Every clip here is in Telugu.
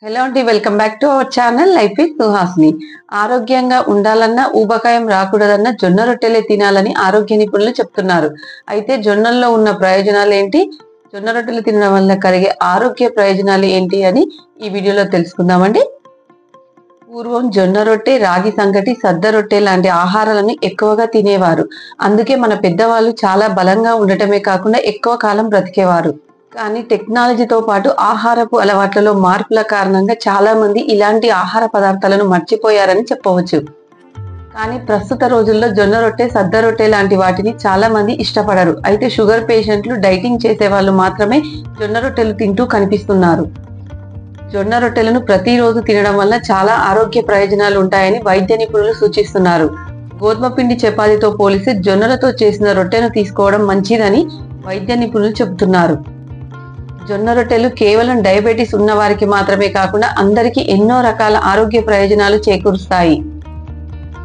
హలో అండి, welcome back to our channel life with Suhasini. ఆరోగ్యంగా ఉండాలన్నా, ఊబకాయం రాకూడదన్నా జొన్న రొట్టెలే తినాలని ఆరోగ్య నిపుణులు చెప్తున్నారు. అయితే జొన్నల్లో ఉన్న ప్రయోజనాలు ఏంటి, జొన్న రొట్టెలు తినడం వల్ల కలిగే ఆరోగ్య ప్రయోజనాలు ఏంటి అని ఈ వీడియోలో తెలుసుకుందామండి. పూర్వం జొన్న రొట్టె, రాగి సంగటి, సద్ద రొట్టె లాంటి ఆహారాలను ఎక్కువగా తినేవారు. అందుకే మన పెద్దవాళ్ళు చాలా బలంగా ఉండటమే కాకుండా ఎక్కువ కాలం బ్రతికేవారు. కానీ టెక్నాలజీతో పాటు ఆహారపు అలవాట్లలో మార్పుల కారణంగా చాలా మంది ఇలాంటి ఆహార పదార్థాలను మర్చిపోయారని చెప్పవచ్చు. కానీ ప్రస్తుత రోజుల్లో జొన్న రొట్టె, సద్ద రొట్టె లాంటి వాటిని చాలా మంది ఇష్టపడరు. అయితే షుగర్ పేషెంట్లు, డైటింగ్ చేసే వాళ్ళు మాత్రమే జొన్న రొట్టెలు తింటూ కనిపిస్తున్నారు. జొన్న రొట్టెలను ప్రతిరోజు తినడం వల్ల చాలా ఆరోగ్య ప్రయోజనాలు ఉంటాయని వైద్య నిపుణులు సూచిస్తున్నారు. గోధుమ పిండి చపాతీతో పోలిస్తే జొన్నలతో చేసిన రొట్టెను తీసుకోవడం మంచిదని వైద్య నిపుణులు చెబుతున్నారు. జొన్న రొట్టెలు కేవలం డయాబెటీస్ ఉన్న వారికి మాత్రమే కాకుండా అందరికీ ఎన్నో రకాల ఆరోగ్య ప్రయోజనాలు చేకూరుస్తాయి.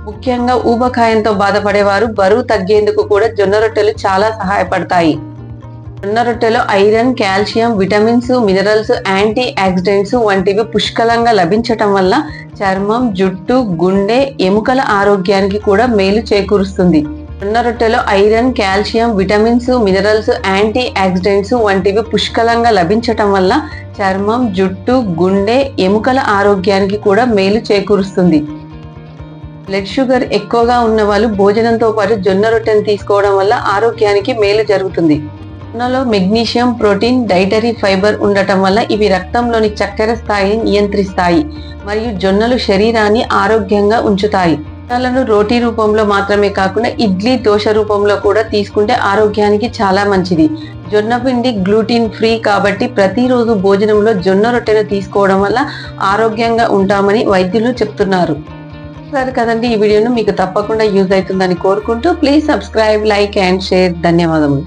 ముఖ్యంగా ఊబకాయంతో బాధపడేవారు బరువు తగ్గేందుకు కూడా జొన్న రొట్టెలు చాలా సహాయపడతాయి. జొన్న రొట్టెలో iron, calcium, vitamins, minerals, antioxidants వంటివి పుష్కలంగా లభించటం వల్ల చర్మం, జుట్టు, గుండె, ఎముకల ఆరోగ్యానికి కూడా మేలు చేకూరుస్తుంది. జొన్న రొట్టెలో iron, calcium, vitamins, minerals, antioxidants వంటివి పుష్కలంగా లభించటం వల్ల చర్మం, జుట్టు, గుండె, ఎముకల ఆరోగ్యానికి కూడా మేలు చేకూరుస్తుంది. బ్లడ్ షుగర్ ఎక్కువగా ఉన్న వాళ్ళు భోజనంతో పాటు జొన్న రొట్టెను తీసుకోవడం వల్ల ఆరోగ్యానికి మేలు జరుగుతుంది. జొన్నలో మెగ్నీషియం, ప్రోటీన్, డైటరీ ఫైబర్ ఉండటం వల్ల ఇవి రక్తంలోని చక్కెర స్థాయిని నియంత్రిస్తాయి మరియు జొన్నలు శరీరాన్ని ఆరోగ్యంగా ఉంచుతాయి. జొన్నలను రోటీ రూపంలో మాత్రమే కాకుండా ఇడ్లీ, దోశ రూపంలో కూడా తీసుకుంటే ఆరోగ్యానికి చాలా మంచిది. జొన్న పిండి గ్లూటిన్ ఫ్రీ కాబట్టి ప్రతిరోజు భోజనంలో జొన్న రొట్టెను తీసుకోవడం వల్ల ఆరోగ్యంగా ఉంటామని వైద్యులు చెప్తున్నారు. సరే కదండి, ఈ వీడియోను మీకు తప్పకుండా యూజ్ అవుతుందని కోరుకుంటూ please subscribe, like and share. ధన్యవాదములు.